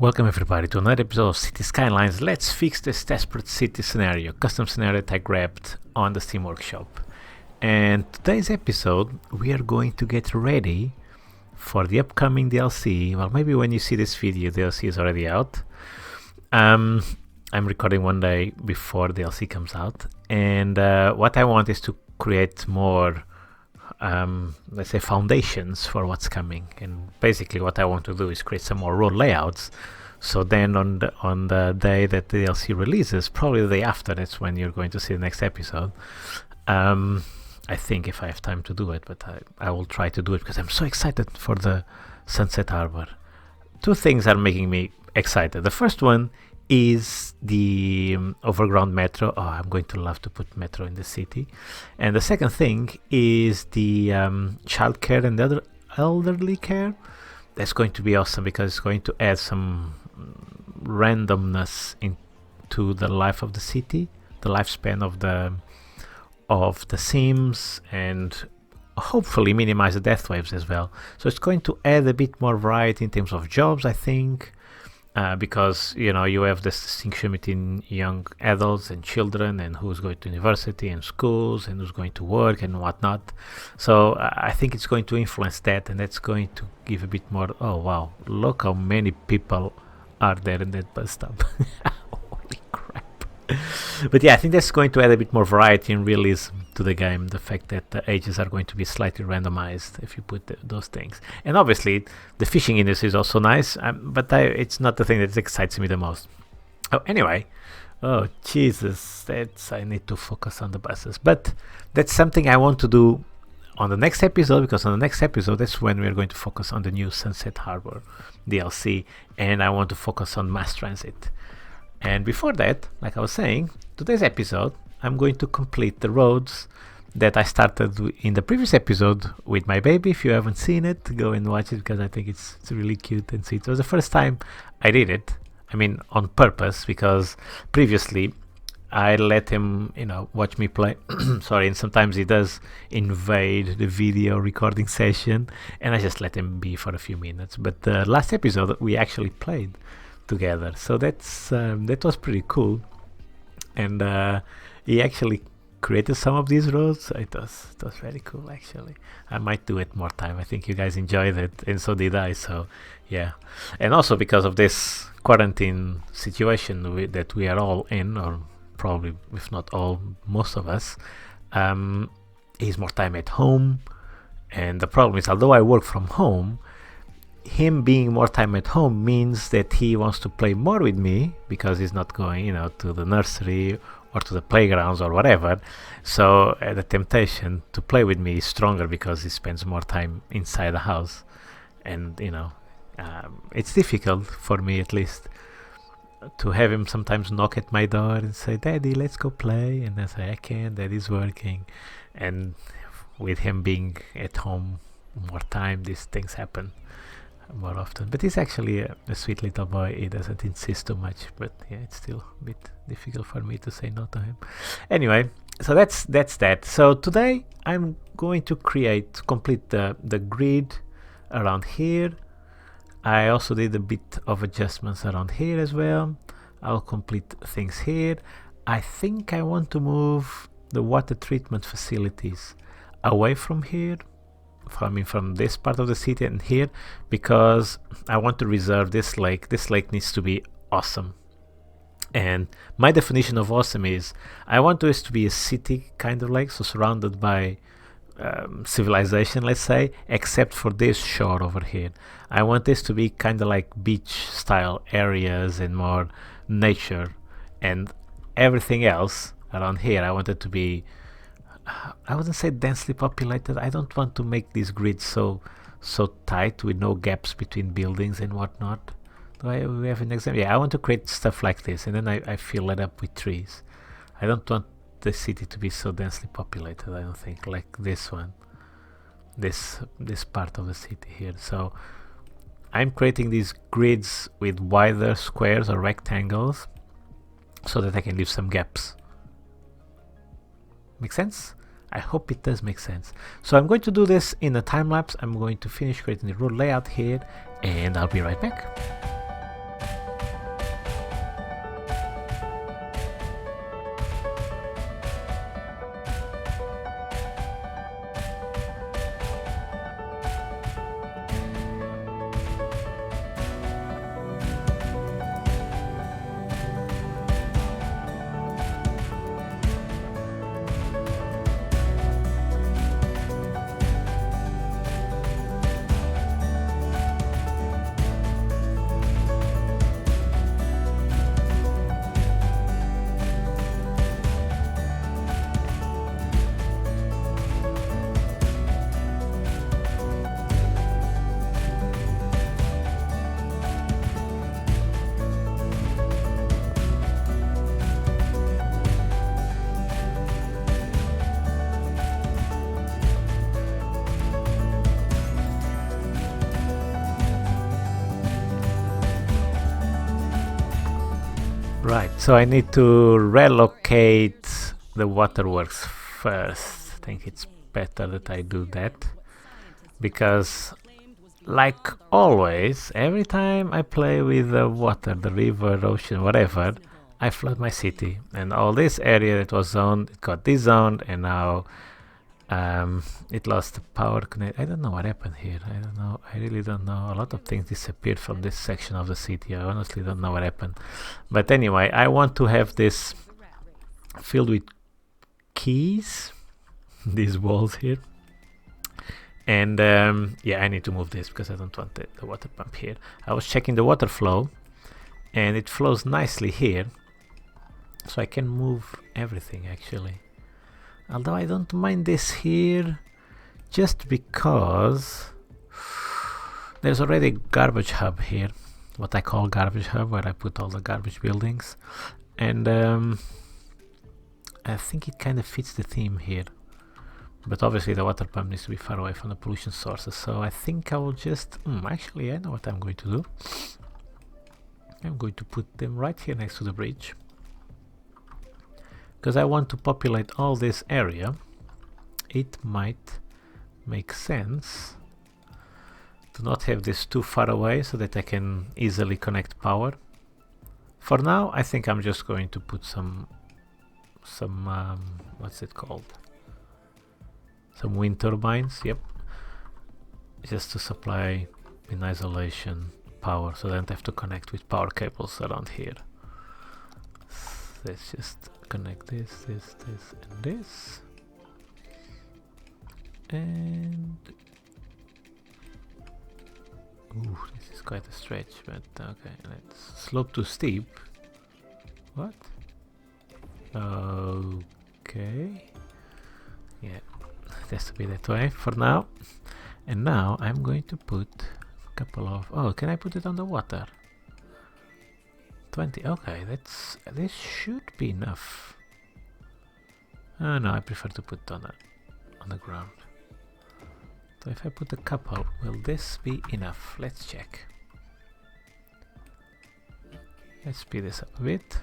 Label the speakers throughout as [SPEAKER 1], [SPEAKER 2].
[SPEAKER 1] Welcome everybody to another episode of City Skylines. Let's fix this desperate city scenario, custom scenario that I grabbed on the Steam Workshop. And today's episode, we are going to get ready for the upcoming DLC. Well, maybe when you see this video, DLC is already out. I'm recording one day before DLC comes out. And what I want is to create more let's say foundations for what's coming, and basically what I want to do is create some more road layouts, so then on the day that the DLC releases, probably the day after, that's when you're going to see the next episode. I think if I have time to do it, but I will try to do it because I'm so excited for the Sunset Harbor. Two things are making me excited. The first one is the overground metro. Oh, I'm going to love to put metro in the city. And the second thing is the childcare and the other elderly care. That's going to be awesome because it's going to add some randomness into the life of the city, the lifespan of the sims, and hopefully minimize the death waves as well. So it's going to add a bit more variety in terms of jobs, I think. Because you have this distinction between young adults and children, and who's going to university and schools, and who's going to work and whatnot. So I think it's going to influence that, and that's going to give a bit more. Oh wow, look how many people are there in that bus stop. Holy crap. But yeah, I think that's going to add a bit more variety and realism to the game, the fact that the ages are going to be slightly randomized if you put those things. And obviously the fishing industry is also nice, but it's not the thing that excites me the most. Oh, anyway, oh Jesus, I need to focus on the buses, but that's something I want to do on the next episode, because on the next episode that's when we're going to focus on the new Sunset Harbor DLC, and I want to focus on mass transit. And before that, like I was saying, today's episode, I'm going to complete the roads that I started in the previous episode with my baby. If you haven't seen it, go and watch it, because I think it's really cute and sweet. It was the first time I did it. I mean, on purpose, because previously I let him, watch me play. Sorry, and sometimes he does invade the video recording session, and I just let him be for a few minutes. But the last episode, we actually played together, so that was pretty cool. And he actually created some of these roads. It was very cool, actually. I might do it more time. I think you guys enjoyed it, and so did I. So yeah, and also because of this quarantine situation that we are all in, or probably, if not all, most of us, he's more time at home. And the problem is, although I work from home, him being more time at home means that he wants to play more with me, because he's not going, to the nursery or to the playgrounds or whatever. So the temptation to play with me is stronger because he spends more time inside the house. And it's difficult for me, at least, to have him sometimes knock at my door and say, "Daddy, let's go play," and I say, "I can't, Daddy's working." And with him being at home more time, these things happen more often. But he's actually a sweet little boy. He doesn't insist too much, but yeah, it's still a bit difficult for me to say no to him. Anyway, so that's that. So today I'm going to complete the grid around here. I also did a bit of adjustments around here as well. I'll complete things here. I think I want to move the water treatment facilities away from here, from this part of the city and here, because I want to reserve this lake. This lake needs to be awesome. And my definition of awesome is, I want this to be a city kind of lake, so surrounded by civilization, let's say, except for this shore over here. I want this to be kind of like beach style areas and more nature, and everything else around here I want it to be, I wouldn't say densely populated. I don't want to make these grids so tight with no gaps between buildings and whatnot. We have an example? Yeah, I want to create stuff like this, and then I fill it up with trees. I don't want the city to be so densely populated, I don't think, like this one, this part of the city here. So I'm creating these grids with wider squares or rectangles, so that I can leave some gaps. Make sense? I hope it does make sense. So I'm going to do this in a time lapse. I'm going to finish creating the road layout here, and I'll be right back. Right, so I need to relocate the waterworks first. I think it's better that I do that, because like always, every time I play with the water, the river, ocean, whatever, I flood my city, and all this area that was zoned, it got dezoned, and now it lost the power connect. I don't know what happened here. I don't know. I really don't know. A lot of things disappeared from this section of the city. I honestly don't know what happened. But anyway, I want to have this filled with keys, these walls here. And yeah, I need to move this because I don't want the water pump here. I was checking the water flow, and it flows nicely here. So I can move everything actually. Although I don't mind this here, just because there's already a garbage hub here, what I call garbage hub, where I put all the garbage buildings, and I think it kind of fits the theme here. But obviously the water pump needs to be far away from the pollution sources, so I think I will just actually I know what I'm going to do. I'm going to put them right here next to the bridge, because I want to populate all this area. It might make sense to not have this too far away so that I can easily connect power. For now, I think I'm just going to put some what's it called? Some wind turbines, yep. Just to supply in isolation power, so I don't have to connect with power cables around here. Let's just connect this, and this. And ooh, this is quite a stretch, but okay, let's slope to steep. What? Okay. Yeah, it has to be that way for now. And now I'm going to put a couple of... Oh, can I put it on the water? 20. Okay, this should be enough. Oh no, I prefer to put it on the ground. So if I put a couple, will this be enough? Let's check. Let's speed this up a bit.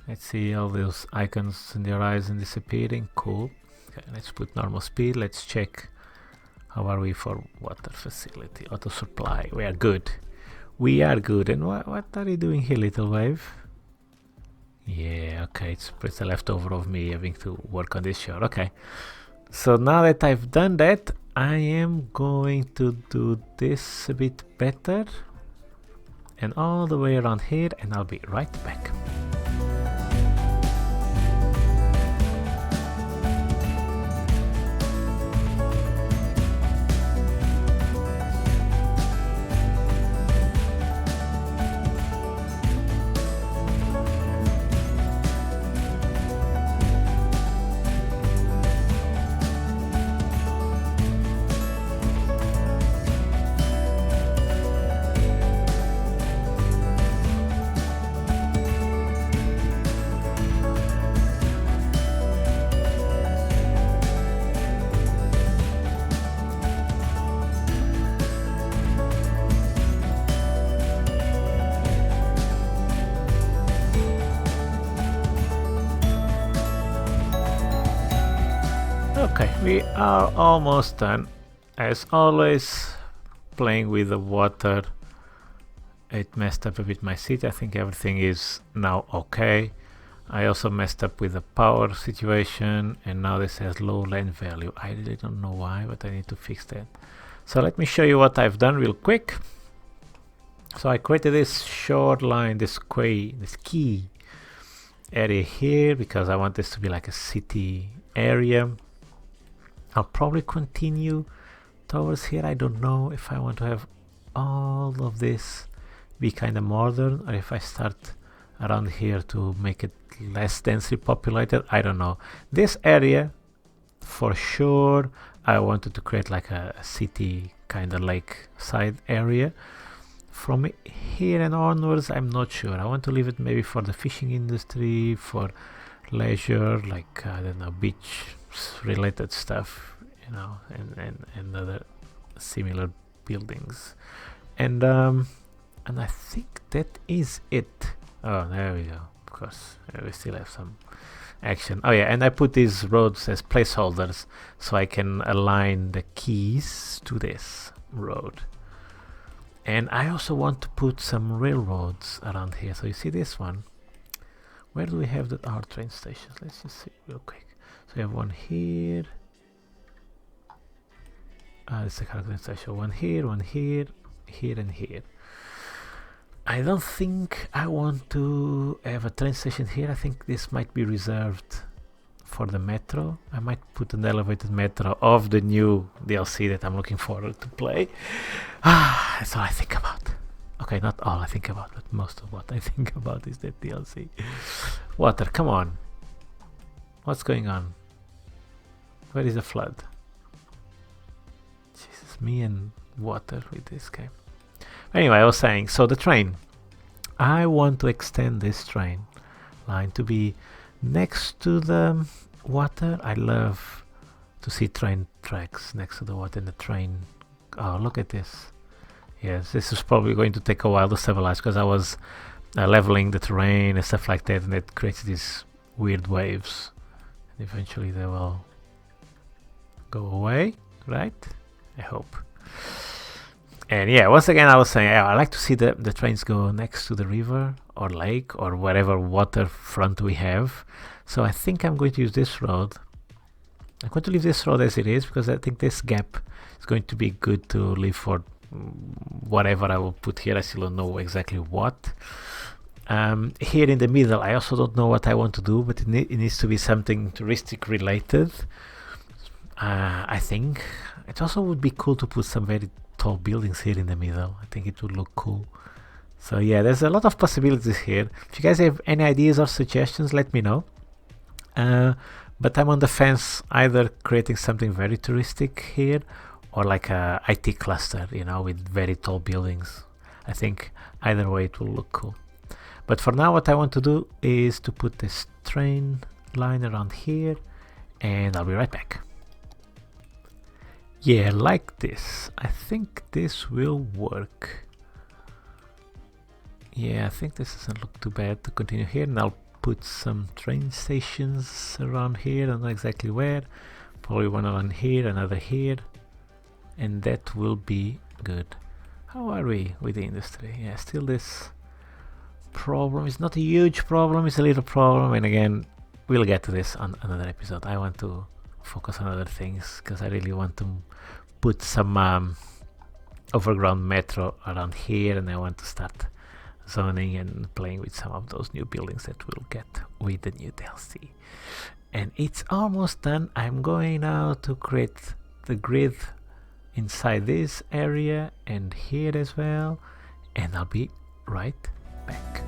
[SPEAKER 1] Let's see all those icons in the horizon disappearing. Cool. Okay, let's put normal speed. Let's check how are we for water facility, auto supply. We are good. We are good. And what are you doing here, little wave? Yeah, okay, it's a leftover of me having to work on this shore. Okay, so now that I've done that, I am going to do this a bit better and all the way around here, and I'll be right back. Okay, we are almost done. As always, playing with the water, it messed up a bit my seat. I think everything is now okay. I also messed up with the power situation, and now this has low land value. I really don't know why, but I need to fix that. So let me show you what I've done real quick. So I created this shoreline, this key area here, because I want this to be like a city area. I'll probably continue towards here. I don't know if I want to have all of this be kind of modern, or if I start around here to make it less densely populated. I don't know. This area, for sure, I wanted to create like a city kind of lakeside area. From here and onwards, I'm not sure. I want to leave it maybe for the fishing industry, for leisure, like I don't know, beach related stuff, you know, and other similar buildings. And And I think that is it. Oh, there we go. Of course, we still have some action. Oh yeah, and I put these roads as placeholders so I can align the keys to this road. And I also want to put some railroads around here. So you see this one. Where do we have our train stations? Let's just see real quick. So we have one here. It's the car train station. One here, here and here. I don't think I want to have a train station here. I think this might be reserved for the metro. I might put an elevated metro of the new DLC that I'm looking forward to play. That's all I think about. Okay, not all I think about, but most of what I think about is that DLC. Water, come on. What's going on? Where is the flood? Jesus, me and water with this game. Anyway, I was saying, so the train. I want to extend this train line to be next to the water. I love to see train tracks next to the water and the train. Oh, look at this. Yes, this is probably going to take a while to stabilize because I was leveling the terrain and stuff like that, and it creates these weird waves. And eventually they will go away, right? I hope. And yeah, once again, I was saying I like to see the trains go next to the river or lake or whatever waterfront we have. So I think I'm going to use this road. I'm going to leave this road as it is because I think this gap is going to be good to leave for whatever I will put here. I still don't know exactly what. Here in the middle, I also don't know what I want to do, but it needs to be something touristic related. I think it also would be cool to put some very tall buildings here in the middle. I think it would look cool. So yeah, there's a lot of possibilities here. If you guys have any ideas or suggestions, let me know. But I'm on the fence, either creating something very touristic here or like a IT cluster, you know, with very tall buildings. I think either way it will look cool. But for now, what I want to do is to put this train line around here, and I'll be right back. Yeah, like this. I think this will work. Yeah, I think this doesn't look too bad to continue here, and I'll put some train stations around here. I don't know exactly where. Probably one around here, another here, and that will be good. How are we with the industry? Yeah, still this problem. It's not a huge problem, it's a little problem, and again, we'll get to this on another episode. I want to focus on other things because I really want to put some overground metro around here, and I want to start zoning and playing with some of those new buildings that we'll get with the new DLC. And it's almost done. I'm going now to create the grid inside this area and here as well, and I'll be right back.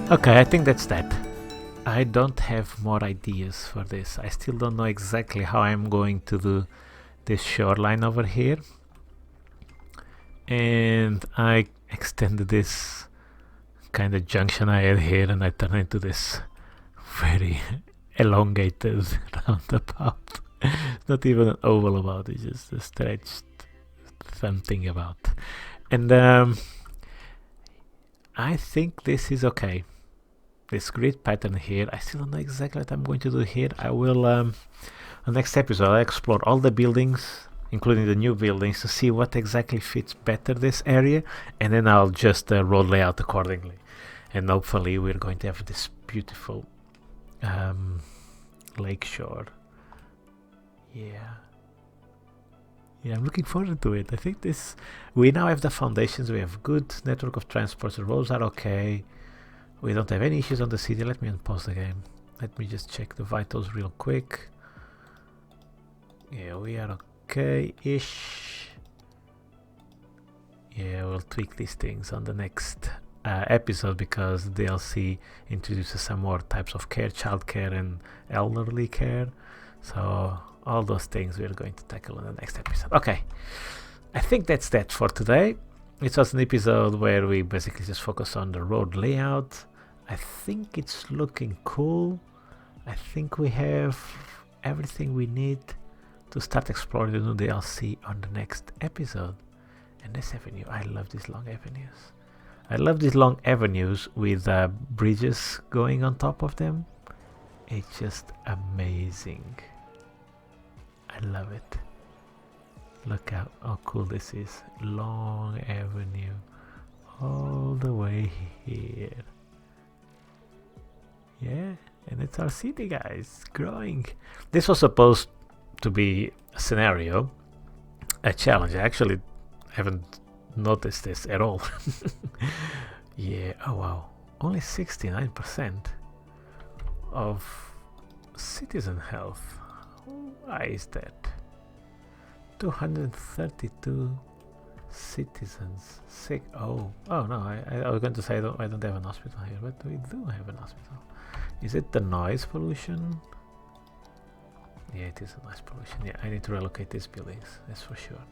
[SPEAKER 1] Okay, I think that's that. I don't have more ideas for this. I still don't know exactly how I'm going to do this shoreline over here. And I extended this kind of junction I had here, and I turned it into this very elongated roundabout. Not even an oval about it, just a stretched something about. And I think this is okay. this grid pattern here. I still don't know exactly what I'm going to do here. I will, the next episode, I'll explore all the buildings, including the new buildings, to see what exactly fits better this area, and then I'll just road layout accordingly. And hopefully we're going to have this beautiful lakeshore. Yeah, I'm looking forward to it. I think we now have the foundations, we have good network of transports, the roads are okay, we don't have any issues on the city. Let me unpause the game. Let me just check the vitals real quick. Yeah, we are okay-ish. Yeah, we'll tweak these things on the next episode, because DLC introduces some more types of care, childcare and elderly care. So all those things we're going to tackle in the next episode. Okay, I think that's that for today. It was an episode where we basically just focus on the road layout. I think it's looking cool. I think we have everything we need to start exploring the new DLC on the next episode. And this avenue, I love these long avenues. I love these long avenues with bridges going on top of them. It's just amazing. I love it. Look how cool this is. Long avenue all the way here. Yeah, and it's our city, guys, growing. This was supposed to be a scenario, a challenge. I actually haven't noticed this at all. Yeah, oh wow, only 69% of citizen health. Why is that? 232 citizens sick. Oh no, I was going to say I don't have an hospital here, but we do have an hospital. Is it the noise pollution? Yeah, it is a noise pollution. Yeah, I need to relocate these buildings, that's for sure.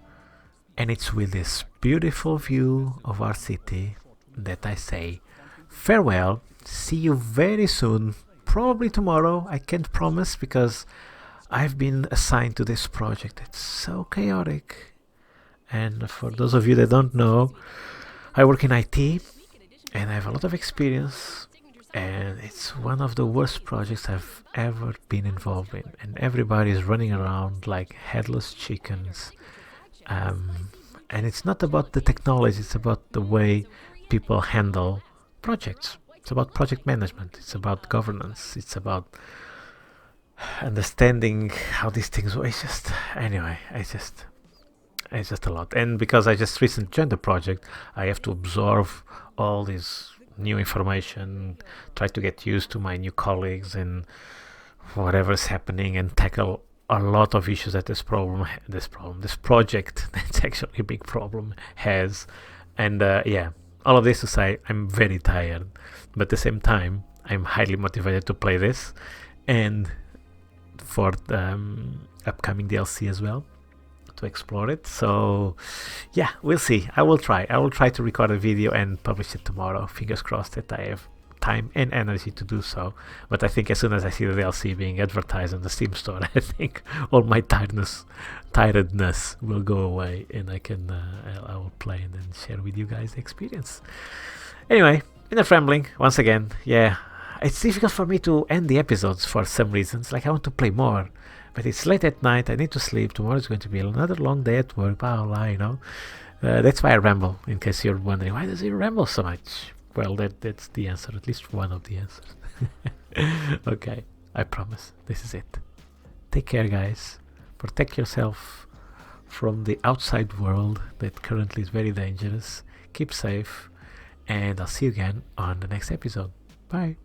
[SPEAKER 1] And it's with this beautiful view of our city that I say farewell. See you very soon, probably tomorrow. I can't promise, because I've been assigned to this project. It's so chaotic. And for those of you that don't know, I work in IT and I have a lot of experience, and it's one of the worst projects I've ever been involved in, and everybody's running around like headless chickens. And it's not about the technology, it's about the way people handle projects. It's about project management, it's about governance, it's about understanding how these things work. It's just, anyway, it's just a lot. And because I just recently joined the project, I have to absorb all this new information, try to get used to my new colleagues and whatever's happening, and tackle a lot of issues that this project, that's actually a big problem, has. And yeah, all of this to say, I'm very tired, but at the same time, I'm highly motivated to play this, and for the upcoming DLC as well, to explore it. So yeah, we'll see. I will try to record a video and publish it tomorrow. Fingers crossed that I have time and energy to do so. But I think as soon as I see the DLC being advertised on the Steam store, I think all my tiredness will go away, and I will play and then share with you guys the experience. Anyway, enough rambling once again. Yeah, it's difficult for me to end the episodes for some reasons. Like, I want to play more, but it's late at night, I need to sleep. Tomorrow is going to be another long day at work, blah, blah, you know. That's why I ramble, in case you're wondering, why does he ramble so much? Well, that's the answer, at least one of the answers. Okay, I promise, this is it. Take care, guys. Protect yourself from the outside world that currently is very dangerous. Keep safe, and I'll see you again on the next episode. Bye.